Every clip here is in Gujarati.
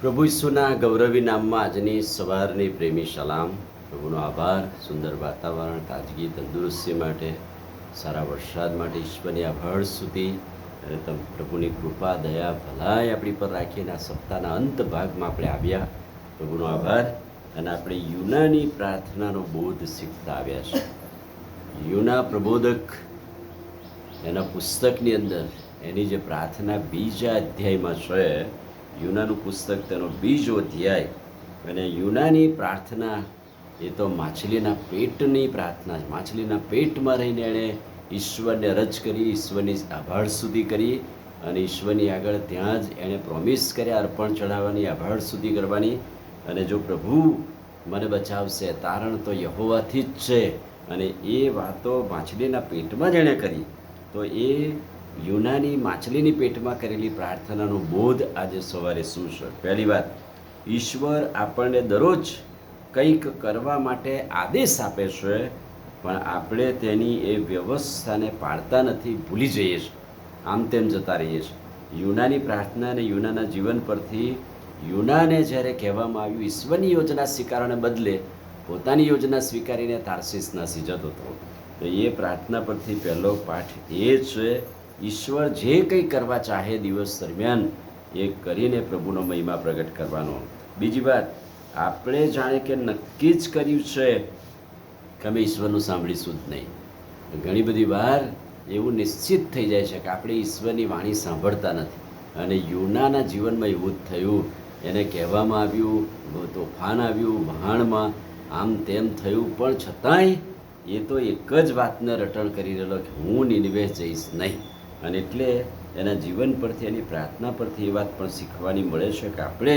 પ્રભુ ઈસુના ગૌરવી નામમાં આજની સવારની પ્રેમી સલામ. પ્રભુનો આભાર સુંદર વાતાવરણ, તાજગી, તંદુરસ્તી માટે, સારા વરસાદ માટે ઈશ્વરની આભાર સુધી અને પ્રભુની કૃપા, દયા, ભલાઈ આપણી પર રાખીને આ સપ્તાહના અંત ભાગમાં આપણે આવ્યા. પ્રભુનો આભાર. અને આપણે યુનાની પ્રાર્થનાનો બોધ શીખતા આવ્યા છે. યુના પ્રબોધક એના પુસ્તકની અંદર એની જે પ્રાર્થના બીજા અધ્યાયમાં છે, યુનાનું પુસ્તક તેનો બીજો અધ્યાય, અને યુનાની પ્રાર્થના એ તો માછલીના પેટની પ્રાર્થના છે. માછલીના પેટમાં રહીને એણે ઈશ્વરને અરજ કરી, ઈશ્વરની આભાર સુધી કરી, અને ઈશ્વરની આગળ ત્યાં જ એણે પ્રોમિસ કર્યા અર્પણ ચઢાવવાની, આભાર સુધી કરવાની. અને જો પ્રભુ મને બચાવશે, તારણ તો યહોવાથી જ છે, અને એ વાતો માછલીના પેટમાં જ એણે કરી. તો એ યુનાની માછલીની પેટમાં કરેલી પ્રાર્થનાનો બોધ આજે સવારે શું છે? પહેલી વાત, ઈશ્વર આપણને દરરોજ કંઈક કરવા માટે આદેશ આપે છે, પણ આપણે તેની એ વ્યવસ્થાને પાળતા નથી, ભૂલી જઈએ છીએ, આમ તેમ જતા રહીએ છીએ. યુનાની પ્રાર્થના અને યુનાના જીવન પરથી યુનાને જ્યારે કહેવામાં આવ્યું ઈશ્વરની યોજના સ્વીકારવાને બદલે પોતાની યોજના સ્વીકારીને તાર્શીશ નાસી જતો હતો, તો એ પ્રાર્થના પરથી પહેલો પાઠ એ છે, ઈશ્વર જે કંઈ કરવા ચાહે દિવસ દરમિયાન એ કરીને પ્રભુનો મહિમા પ્રગટ કરવાનો. બીજી વાત, આપણે જાણે કે નક્કી જ કર્યું છે કે અમે ઈશ્વરનું સાંભળીશું જ નહીં. ઘણી બધી વાર એવું નિશ્ચિત થઈ જાય છે કે આપણે ઈશ્વરની વાણી સાંભળતા નથી. અને યુનાના જીવનમાં એવું જ થયું. એને કહેવામાં આવ્યું, તોફાન આવ્યું વહાણમાં, આમ તેમ થયું, પણ છતાંય એ તો એક જ વાતને રટણ કરી રહેલો કે હું નિનવે જઈશ નહીં. અને એટલે એના જીવન પરથી, એની પ્રાર્થના પરથી એ વાત પણ શીખવાની મળે છે કે આપણે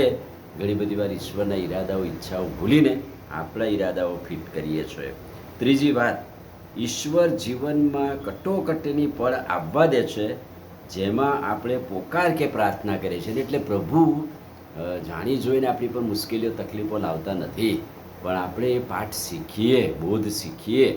ઘણી બધી વાર ઈશ્વરના ઈરાદાઓ, ઈચ્છાઓ ભૂલીને આપણા ઈરાદાઓ ફિટ કરીએ છીએ. ત્રીજી વાત, ઈશ્વર જીવનમાં કટોકટીની પળ આવવા દે છે જેમાં આપણે પોકાર કે પ્રાર્થના કરીએ છીએ. એટલે પ્રભુ જાણી જોઈને આપણી પર મુશ્કેલીઓ, તકલીફો લાવતા નથી, પણ આપણે એ પાઠ શીખીએ, બોધ શીખીએ,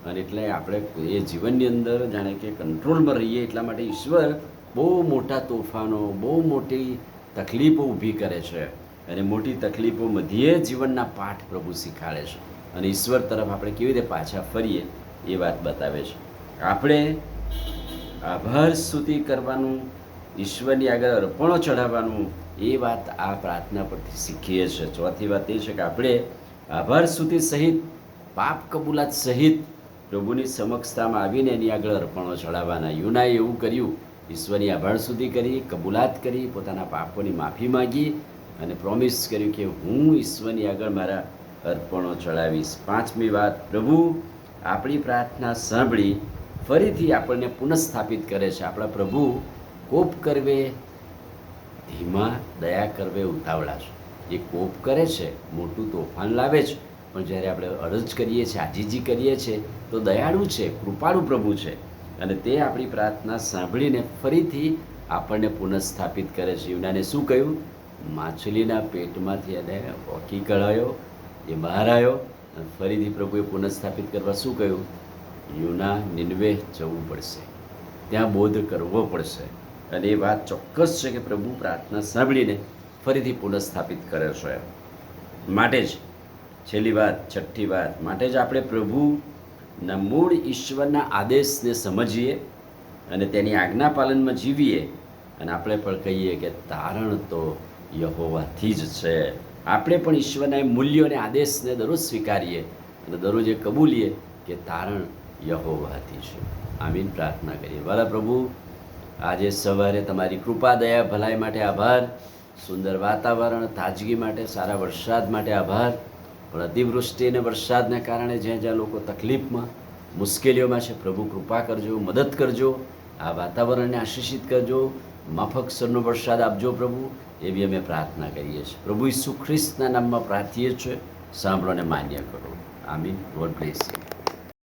અને એટલે આપણે એ જીવનની અંદર જાણે કે કંટ્રોલમાં રહીએ. એટલા માટે ઈશ્વર બહુ મોટા તોફાનો, બહુ મોટી તકલીફો ઊભી કરે છે, અને મોટી તકલીફો મધ્યે જીવનના પાઠ પ્રભુ શીખાડે છે, અને ઈશ્વર તરફ આપણે કેવી રીતે પાછા ફરીએ એ વાત બતાવે છે. આપણે આભાર સ્તુતિ કરવાનું, ઈશ્વરની આગળ અર્પણો ચઢાવવાનું, એ વાત આ પ્રાર્થના પરથી શીખીએ છીએ. ચોથી વાત એ છે કે આપણે આભાર સ્તુતિ સહિત, પાપ કબૂલાત સહિત પ્રભુની સમક્ષતામાં આવીને એની આગળ અર્પણો ચડાવવાના. યુનાએ એવું કર્યું, ઈશ્વરની આભાર સ્તુતિ કરી, કબૂલાત કરી, પોતાના પાપોની માફી માગી, અને પ્રોમિસ કર્યું કે હું ઈશ્વરની આગળ મારા અર્પણો ચડાવીશ. પાંચમી વાત, પ્રભુ આપણી પ્રાર્થના સાંભળી ફરીથી આપણને પુનઃસ્થાપિત કરે છે. આપણા પ્રભુ કોપ કરવે ધીમા, દયા કરવે ઉતાવળા છે. એ કોપ કરે છે, મોટું તોફાન લાવે છે, પણ જ્યારે આપણે અરજ કરીએ છીએ, આજીજી કરીએ છીએ, તો દયાળુ છે, કૃપાળુ પ્રભુ છે, અને તે આપણી પ્રાર્થના સાંભળીને ફરીથી આપણને પુનઃસ્થાપિત કરે છે. યુનાને શું કહ્યું? માછલીના પેટમાંથી એને ઓકી કઢાયો, એ બહાર આવ્યો, અને ફરીથી પ્રભુએ પુનઃસ્થાપિત કરવા શું કહ્યું? યુના નિનવે જવું પડશે, ત્યાં બોધ કરવો પડશે. અને એ વાત ચોક્કસ છે કે પ્રભુ પ્રાર્થના સાંભળીને ફરીથી પુનઃસ્થાપિત કરે છે. માટે જ છેલ્લી વાત, છઠ્ઠી વાત, માટે જ આપણે પ્રભુના મૂળ ઈશ્વરના આદેશને સમજીએ અને તેની આજ્ઞા પાલનમાં જીવીએ, અને આપણે પણ કહીએ કે તારણ તો યહોવાથી જ છે. આપણે પણ ઈશ્વરના મૂલ્યો અને આદેશને દરરોજ સ્વીકારીએ અને દરરોજ એ કબૂલીએ કે તારણ યહોવાથી છે. આમીન. પ્રાર્થના કરીએ. વાલા પ્રભુ, આજે સવારે તમારી કૃપા, દયા, ભલાઈ માટે આભાર. સુંદર વાતાવરણ, તાજગી માટે, સારા વરસાદ માટે આભાર. પણ અતિવૃષ્ટિ અને વરસાદને કારણે જ્યાં જ્યાં લોકો તકલીફમાં, મુશ્કેલીઓમાં છે, પ્રભુ કૃપા કરજો, મદદ કરજો, આ વાતાવરણને આશીષિત કરજો, માફકસરનો વરસાદ આપજો પ્રભુ, એવી અમે પ્રાર્થના કરીએ છીએ. પ્રભુ ઈસુ ખ્રિસ્તના નામમાં પ્રાર્થીએ છીએ, સાંભળો અને માન્ય કરો. આમીન. God bless you.